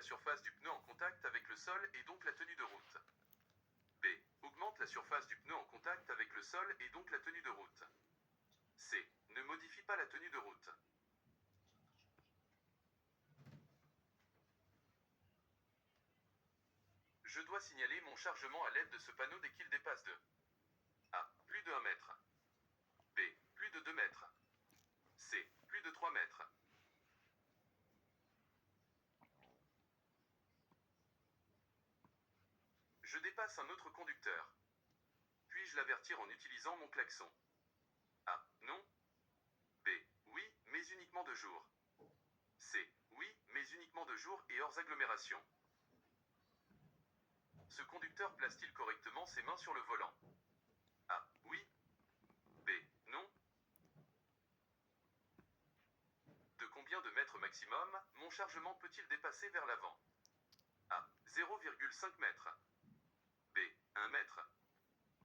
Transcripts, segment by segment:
la surface du pneu en contact avec le sol et donc la tenue de route. B. Augmente la surface du pneu en contact avec le sol et donc la tenue de route. C. Ne modifie pas la tenue de route. Je dois signaler mon chargement à l'aide de ce panneau dès qu'il dépasse de A. Plus de 1 mètre. B. Plus de 2 mètres. C. Plus de 3 mètres. Je dépasse un autre conducteur. Puis-je l'avertir en utilisant mon klaxon? A. Non. B. Oui, mais uniquement de jour. C. Oui, mais uniquement de jour et hors agglomération. Ce conducteur place-t-il correctement ses mains sur le volant? A. Oui. B. Non. De combien de mètres maximum mon chargement peut-il dépasser vers l'avant? A. 0,5 mètres. B. 1 mètre.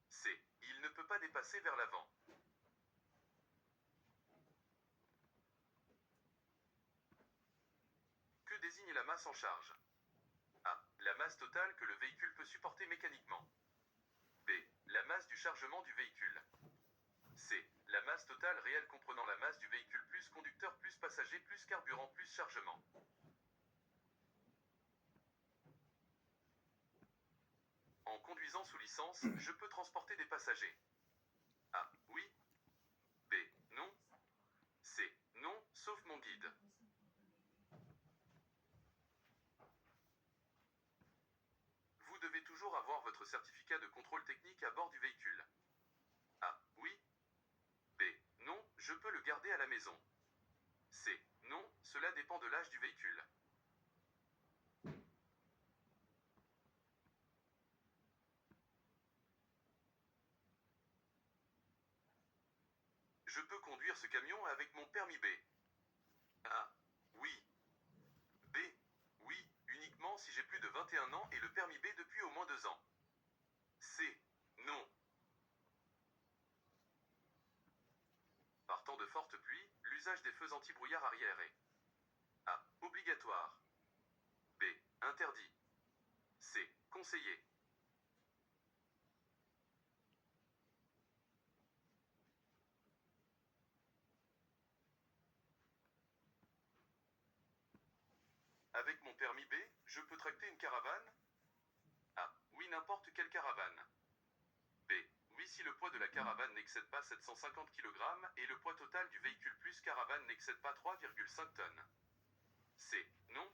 C. Il ne peut pas dépasser vers l'avant. Que désigne la masse en charge? A. La masse totale que le véhicule peut supporter mécaniquement. B. La masse du chargement du véhicule. C. La masse totale réelle comprenant la masse du véhicule plus conducteur plus passager plus carburant plus chargement. En conduisant sous licence, je peux transporter des passagers. A. Oui. B. Non. C. Non, sauf mon guide. Vous devez toujours avoir votre certificat de contrôle technique à bord du véhicule. A. Oui. B. Non, je peux le garder à la maison. C. Non, cela dépend de l'âge du véhicule. Je peux conduire ce camion avec mon permis B. A. Oui. B. Oui, uniquement si j'ai plus de 21 ans et le permis B depuis au moins 2 ans. C. Non. Par temps de forte pluie, l'usage des feux anti-brouillard arrière est A. Obligatoire. B. Interdit. C. Conseillé. Avec mon permis B, je peux tracter une caravane? A. Oui, n'importe quelle caravane. B. Oui, si le poids de la caravane n'excède pas 750 kg et le poids total du véhicule plus caravane n'excède pas 3,5 tonnes. C. Non.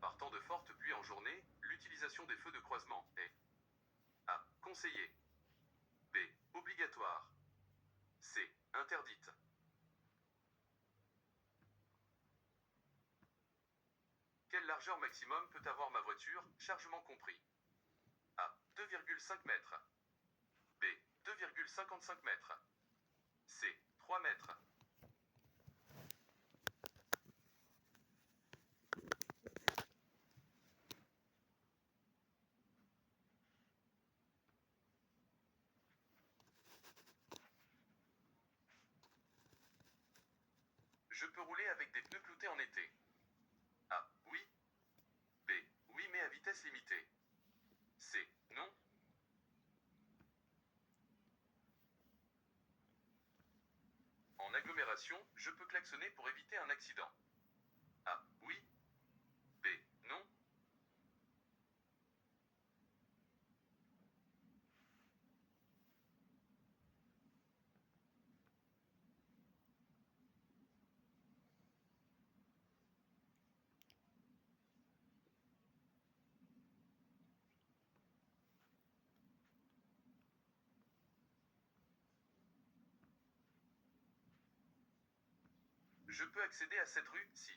Par temps de forte pluie en journée, l'utilisation des feux de croisement est A. Conseillé. B. Obligatoire. C. Interdite. Quelle largeur maximum peut avoir ma voiture, chargement compris? A. 2,5 mètres. B. 2,55 mètres. C. 3 mètres. Je peux rouler avec des pneus cloutés en été. A. Oui. B. Oui, mais à vitesse limitée. C. Non. En agglomération, je peux klaxonner pour éviter un accident. A. Oui. B. Non. Je peux accéder à cette rue si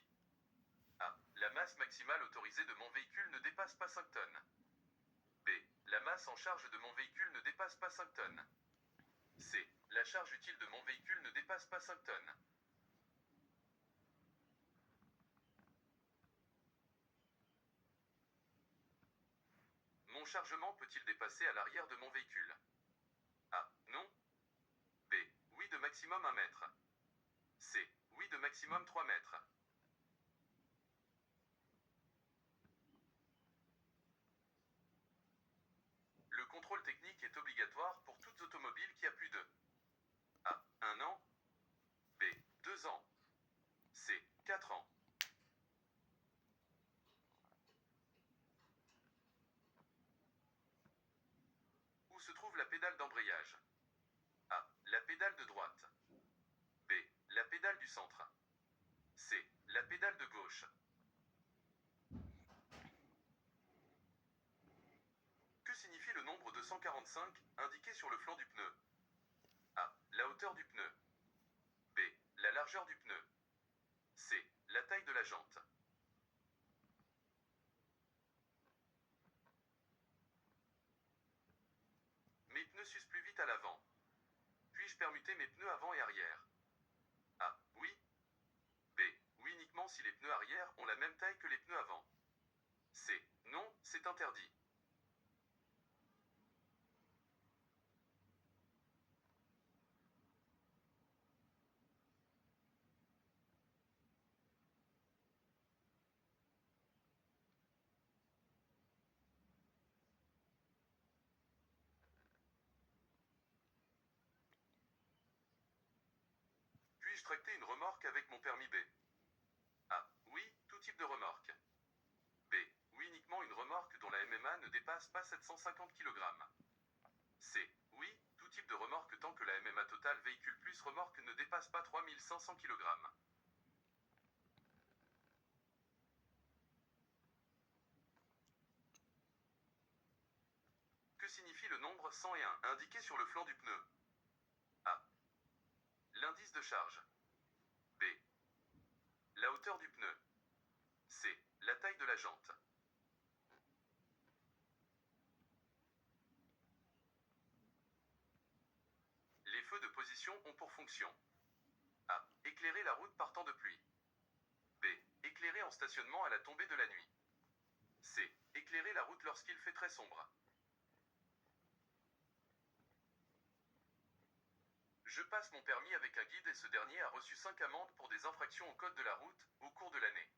A. La masse maximale autorisée de mon véhicule ne dépasse pas 5 tonnes. B. La masse en charge de mon véhicule ne dépasse pas 5 tonnes. C. La charge utile de mon véhicule ne dépasse pas 5 tonnes. Mon chargement peut-il dépasser à l'arrière de mon véhicule? A. Non. B. Oui, de maximum 1 mètre. C. Oui de maximum 3 mètres. Le contrôle technique est obligatoire pour toute automobile qui a plus de A. 1 an. B. 2 ans. C. 4 ans. Où se trouve la pédale d'embrayage? A. La pédale de droite. B. La pédale du centre. C. La pédale de gauche. Que signifie le nombre 245 indiqué sur le flanc du pneu? A. La hauteur du pneu. B. La largeur du pneu. C. La taille de la jante. Mes pneus s'usent plus vite à l'avant. Puis-je permuter mes pneus avant et arrière? A. Oui. B. Oui uniquement si les pneus arrière ont la même taille que les pneus avant. C. Non, c'est interdit. Puis-je tracter une remorque avec mon permis B? A. Oui, tout type de remorque. B. Oui uniquement une remorque dont la MMA ne dépasse pas 750 kg. C. Oui, tout type de remorque tant que la MMA totale véhicule plus remorque ne dépasse pas 3500 kg. Que signifie le nombre 101 indiqué sur le flanc du pneu? A. L'indice de charge. B. La hauteur du pneu. C. La taille de la jante. Les feux de position ont pour fonction A. Éclairer la route par temps de pluie. B. Éclairer en stationnement à la tombée de la nuit. C. Éclairer la route lorsqu'il fait très sombre. Je passe mon permis avec un guide et ce dernier a reçu 5 amendes pour des infractions au code de la route au cours de l'année.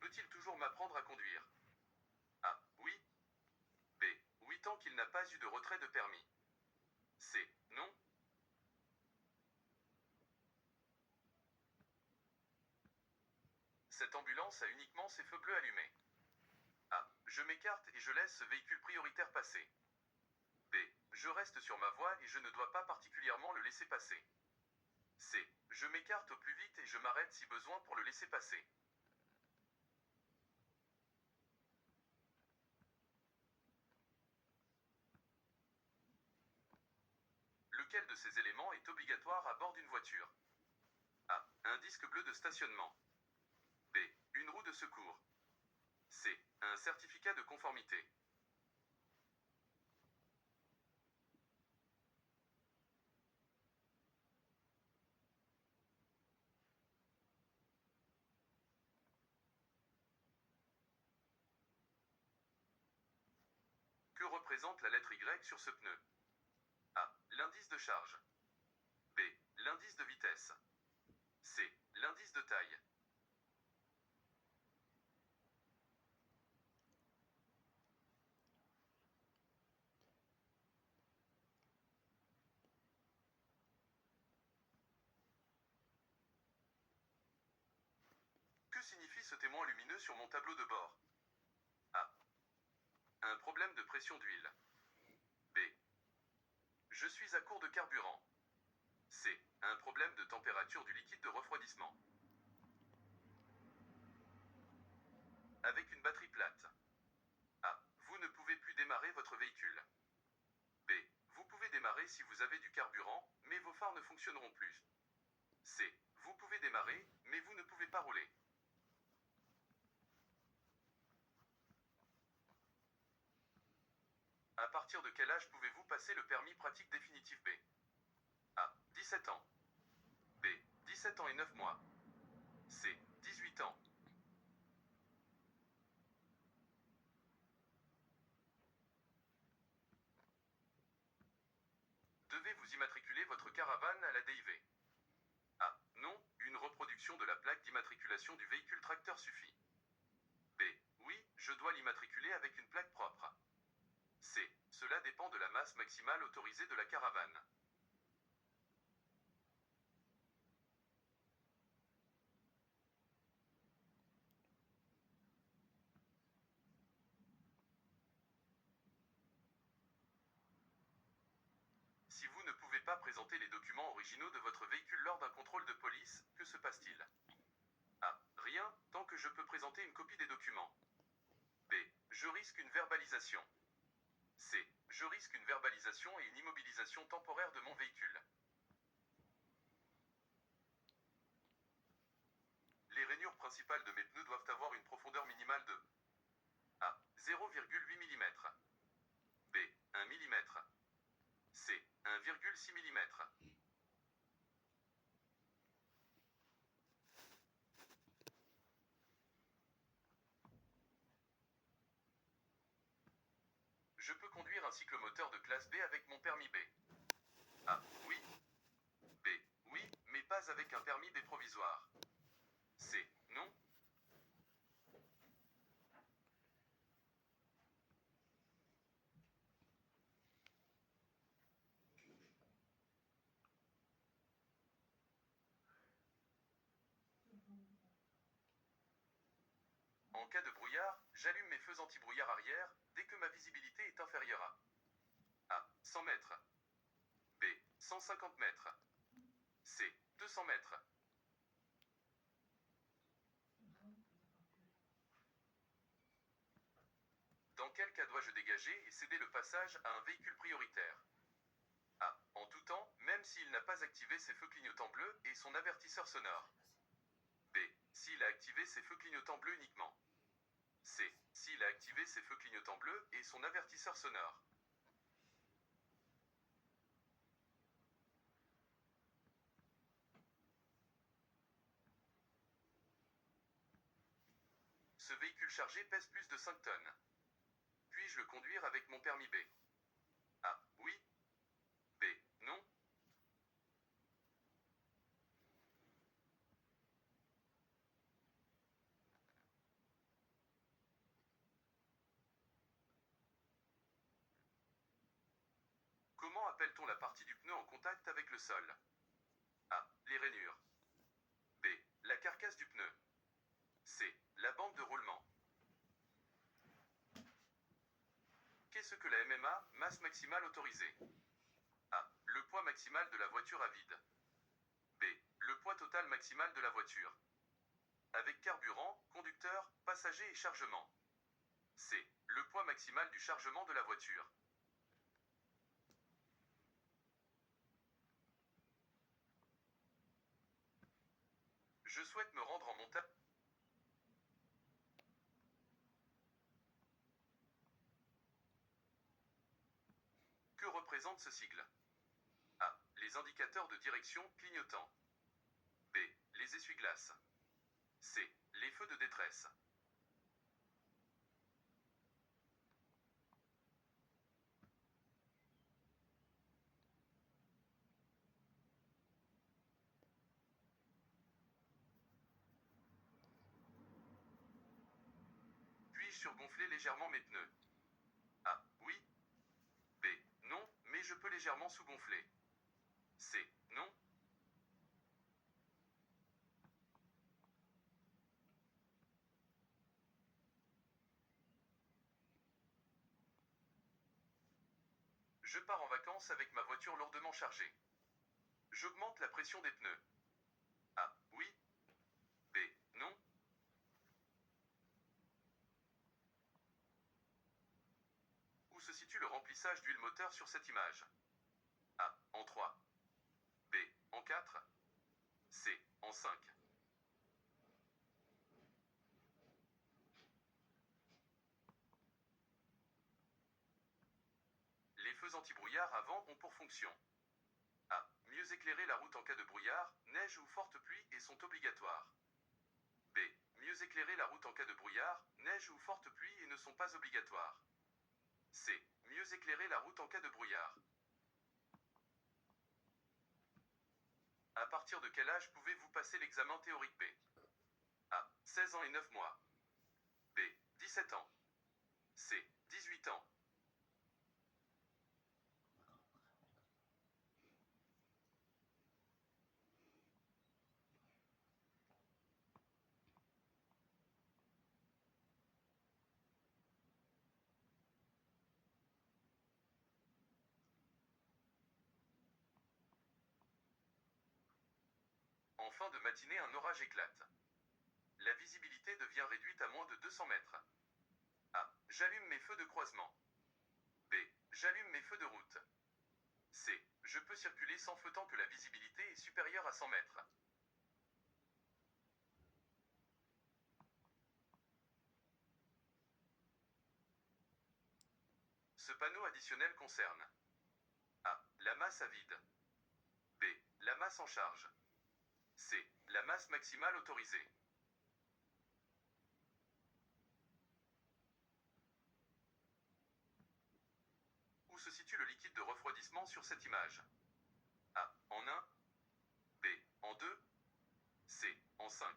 Peut-il toujours m'apprendre à conduire? A. Oui. B. Oui tant qu'il n'a pas eu de retrait de permis. C. Non. Cette ambulance a uniquement ses feux bleus allumés. A. Je m'écarte et je laisse ce véhicule prioritaire passer. B. Je reste sur ma voie et je ne dois pas particulièrement le laisser passer. C. Je m'écarte au plus vite et je m'arrête si besoin pour le laisser passer. Lequel de ces éléments est obligatoire à bord d'une voiture? A. Un disque bleu de stationnement. B. Une roue de secours. C. Un certificat de conformité. Que représente la lettre Y sur ce pneu? A. L'indice de charge. B. L'indice de vitesse. C. L'indice de taille. Que signifie ce témoin lumineux sur mon tableau de bord? A. Un problème de pression d'huile. B. Je suis à court de carburant. C. Un problème de température du liquide de refroidissement. Avec une batterie plate. A. Vous ne pouvez plus démarrer votre véhicule. B. Vous pouvez démarrer si vous avez du carburant, mais vos phares ne fonctionneront plus. C. Vous pouvez démarrer, mais vous ne pouvez pas rouler. À partir de quel âge pouvez-vous passer le permis pratique définitif B? A. 17 ans. B. 17 ans et 9 mois. C. 18 ans. Devez-vous immatriculer votre caravane à la DIV? A. Non, l'impression de la plaque d'immatriculation du véhicule tracteur suffit. B. Oui, je dois l'immatriculer avec une plaque propre. C. Cela dépend de la masse maximale autorisée de la caravane. Si vous ne pouvez pas présenter les documents originaux de votre véhicule lors d'un contrôle de police, que se passe-t-il? A. Rien, tant que je peux présenter une copie des documents. B. Je risque une verbalisation. C. Je risque une verbalisation et une immobilisation temporaire de mon véhicule. Les rainures principales de mes pneus doivent avoir une profondeur minimale de A. 0,8 mm. B. 1 mm. C. 1,6 mm. Je peux conduire un cyclomoteur de classe B avec mon permis B. A. Oui. B. Oui, mais pas avec un permis B provisoire. C. Non. En cas de brouillard, j'allume mes feux anti-brouillard arrière dès que ma visibilité est inférieure à A. 100 mètres. B. 150 mètres. C. 200 mètres. Dans quel cas dois-je dégager et céder le passage à un véhicule prioritaire? A. En tout temps, même s'il n'a pas activé ses feux clignotants bleus et son avertisseur sonore. B. S'il a activé ses feux clignotants bleus uniquement. C. S'il a activé ses feux clignotants bleus et son avertisseur sonore. Ce véhicule chargé pèse plus de 5 tonnes. Puis-je le conduire avec mon permis B? A. Oui. B. Non. Comment appelle-t-on la partie du pneu en contact avec le sol? A. Les rainures. B. La carcasse du pneu. C. La bande de roulement. Qu'est-ce que la MMA, masse maximale autorisée? A. Le poids maximal de la voiture à vide. B. Le poids total maximal de la voiture. Avec carburant, conducteur, passager et chargement. C. Le poids maximal du chargement de la voiture. Je souhaite me rendre en montagne. Que représente ce sigle? A. Les indicateurs de direction clignotants. B. Les essuie-glaces. C. Les feux de détresse. Puis-je surgonfler légèrement mes pneus? A. Oui. B. Non, mais je peux légèrement sous-gonfler. C. Non. Je pars en vacances avec ma voiture lourdement chargée. J'augmente la pression des pneus. A. Oui. B. Non. Où se situe le remplissage d'huile moteur sur cette image? A. En 3. B. En 4. C. En 5. Les feux anti-brouillard avant ont pour fonction A. Mieux éclairer la route en cas de brouillard, neige ou forte pluie et sont obligatoires. B. Mieux éclairer la route en cas de brouillard, neige ou forte pluie et ne sont pas obligatoires. C. Mieux éclairer la route en cas de brouillard. À partir de quel âge pouvez-vous passer l'examen théorique B? A. 16 ans et 9 mois. B. 17 ans. C. 18 ans. En fin de matinée, un orage éclate. La visibilité devient réduite à moins de 200 mètres. A. J'allume mes feux de croisement. B. J'allume mes feux de route. C. Je peux circuler sans feu tant que la visibilité est supérieure à 100 mètres. Ce panneau additionnel concerne A. La masse à vide. B. La masse en charge. C. La masse maximale autorisée. Où se situe le liquide de refroidissement sur cette image? A. En 1. B. En 2. C. En 5.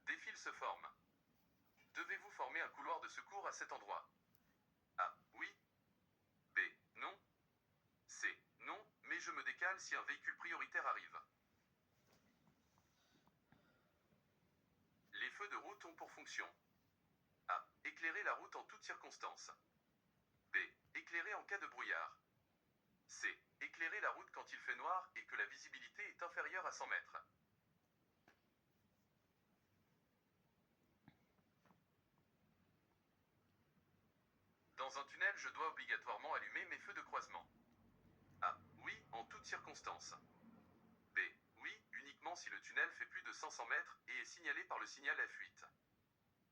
Des fils se forment. Devez-vous former un couloir de secours à cet endroit? A. Oui. B. Non. C. Non, mais je me décale si un véhicule prioritaire arrive. Les feux de route ont pour fonction A. Éclairer la route en toutes circonstances. B. Éclairer en cas de brouillard. C. Éclairer la route quand il fait noir et que la visibilité est inférieure à 100 mètres. Dans un tunnel, je dois obligatoirement allumer mes feux de croisement. A. Oui, en toutes circonstances. B. Oui, uniquement si le tunnel fait plus de 500 mètres et est signalé par le signal à fuite.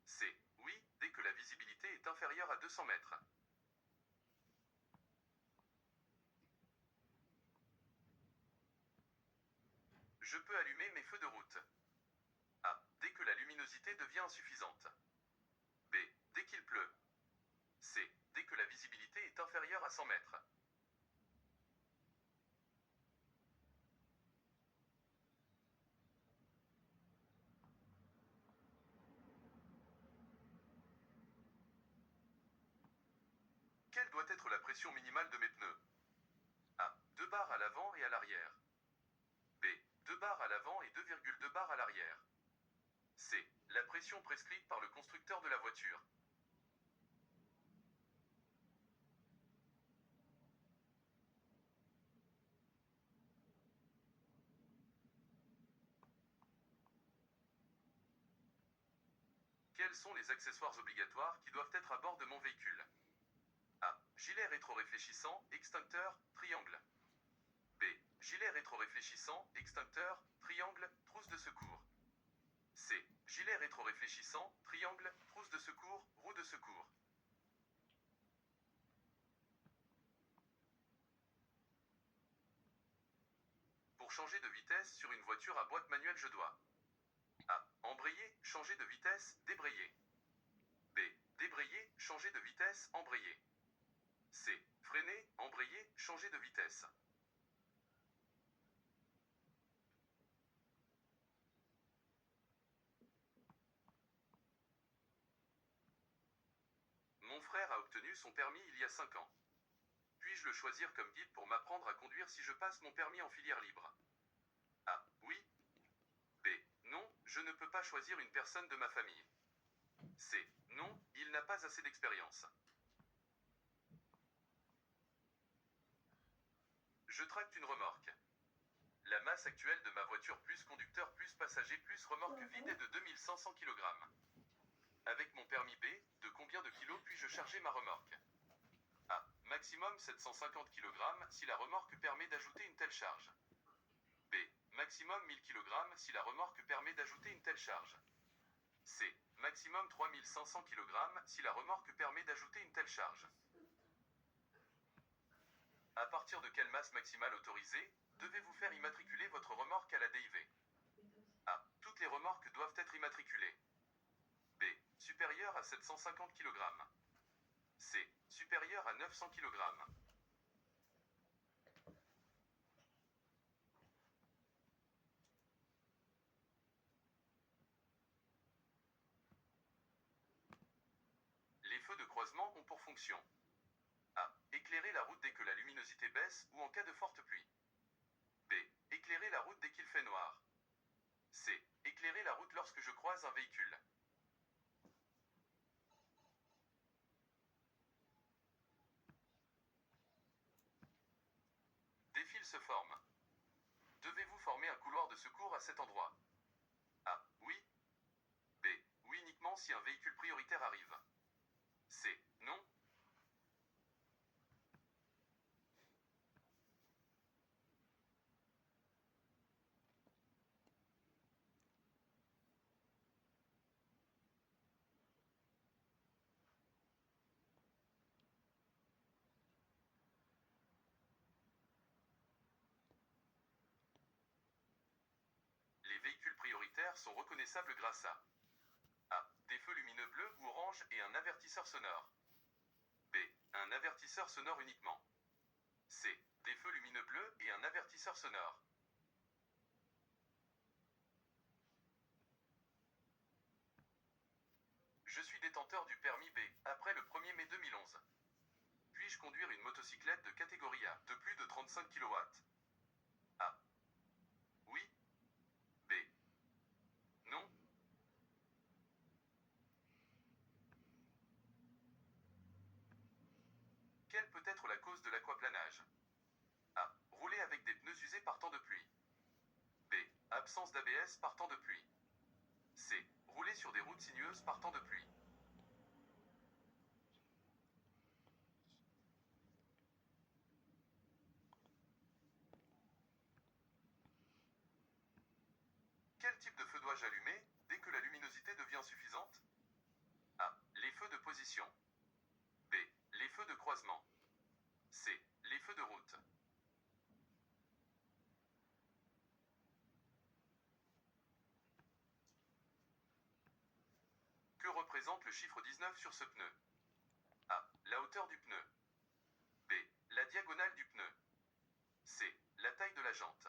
C. Oui, dès que la visibilité est inférieure à 200 mètres. Je peux allumer mes feux de route. A. Dès que la luminosité devient insuffisante. B. Dès qu'il pleut. C. Dès que la visibilité est inférieure à 100 mètres. Quelle doit être la pression minimale de mes pneus? A. 2 bars à l'avant et à l'arrière. B. 2 bars à l'avant et 2,2 bars à l'arrière. C. La pression prescrite par le constructeur de la voiture. Quels sont les accessoires obligatoires qui doivent être à bord de mon véhicule? A. Gilet rétro-réfléchissant, extincteur, triangle. B. Gilet rétro-réfléchissant, extincteur, triangle, trousse de secours. C. Gilet rétro-réfléchissant, triangle, trousse de secours, roue de secours. Pour changer de vitesse sur une voiture à boîte manuelle, je dois A. Embrayer, changer de vitesse, débrayer. B. Débrayer, changer de vitesse, embrayer. C. Freiner, embrayer, changer de vitesse. Mon frère a obtenu son permis il y a 5 ans. Puis-je le choisir comme guide pour m'apprendre à conduire si je passe mon permis en filière libre? A. Oui. B. Non, je ne peux pas choisir une personne de ma famille. C. Non, il n'a pas assez d'expérience. Je tracte une remorque. La masse actuelle de ma voiture plus conducteur plus passager plus remorque vide est de 2500 kg. Avec mon permis B, de combien de kilos puis-je charger ma remorque? A. Maximum 750 kg si la remorque permet d'ajouter une telle charge. B. Maximum 1000 kg si la remorque permet d'ajouter une telle charge. C. Maximum 3500 kg si la remorque permet d'ajouter une telle charge. À partir de quelle masse maximale autorisée devez-vous faire immatriculer immatriculer votre remorque à la DIV. A. Toutes les remorques doivent être immatriculées. B. Supérieure à 750 kg. C. Supérieure à 900 kg. Les feux de croisement ont pour fonction A. Éclairer la route dès que la luminosité baisse ou en cas de forte pluie. B. Éclairer la route dès qu'il fait noir. C. Éclairer la route lorsque je croise un véhicule. Des fils se forment. Devez-vous former un couloir de secours à cet endroit? A. Oui. B. Oui uniquement si un véhicule prioritaire arrive. C. Non. Les véhicules prioritaires sont reconnaissables grâce à A. Des feux lumineux bleus ou orange et un avertisseur sonore. B. Un avertisseur sonore uniquement. C. Des feux lumineux bleus et un avertisseur sonore. Je suis détenteur du permis B après le 1er mai 2011. Puis-je conduire une motocyclette de catégorie A de plus de 35 kW? A. Oui. B. Non. Quelle peut être la cause de l'aquaplanage? A. Rouler avec des pneus usés par temps de pluie. B. Absence d'ABS par temps de pluie. C. Rouler sur des routes sinueuses par temps de pluie. Quel type de feu dois-je allumer dès que la luminosité devient suffisante? A. Les feux de position. B. Les feux de croisement. C. Les feux de route. Que représente le chiffre 19 sur ce pneu? A. La hauteur du pneu. B. La diagonale du pneu. C. La taille de la jante.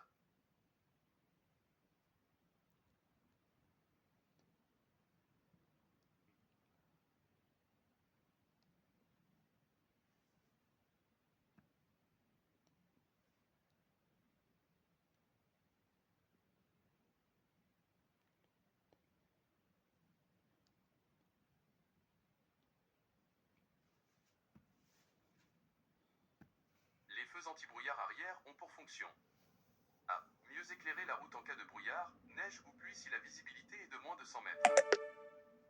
Les feux anti-brouillard arrière ont pour fonction A. Mieux éclairer la route en cas de brouillard, neige ou pluie si la visibilité est de moins de 100 mètres.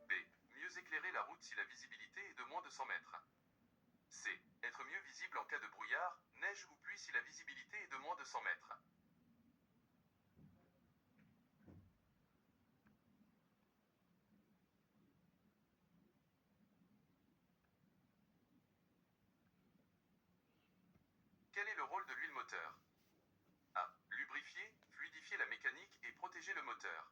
B. Mieux éclairer la route si la visibilité est de moins de 100 mètres. C. Être mieux visible en cas de brouillard, neige ou pluie si la visibilité est de moins de 100 mètres. Quel est le rôle de l'huile moteur? A. Lubrifier, fluidifier la mécanique et protéger le moteur.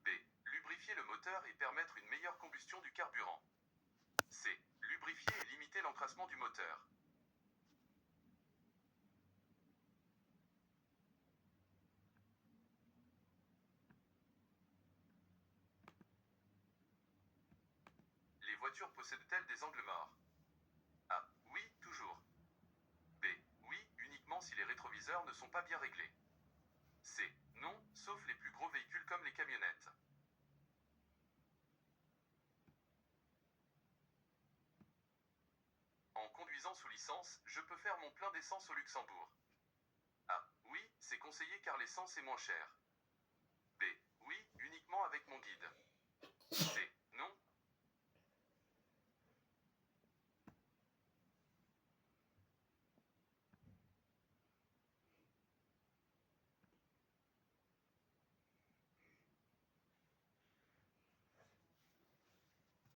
B. Lubrifier le moteur et permettre une meilleure combustion du carburant. C. Lubrifier et limiter l'encrassement du moteur. Les voitures possèdent-elles des angles morts? A. Oui, toujours. B. Oui, uniquement si les rétroviseurs ne sont pas bien réglés. C. Non, sauf les plus gros véhicules comme les camionnettes. En conduisant sous licence, je peux faire mon plein d'essence au Luxembourg. A. Oui, c'est conseillé car l'essence est moins chère. B. Oui, uniquement avec mon guide. C.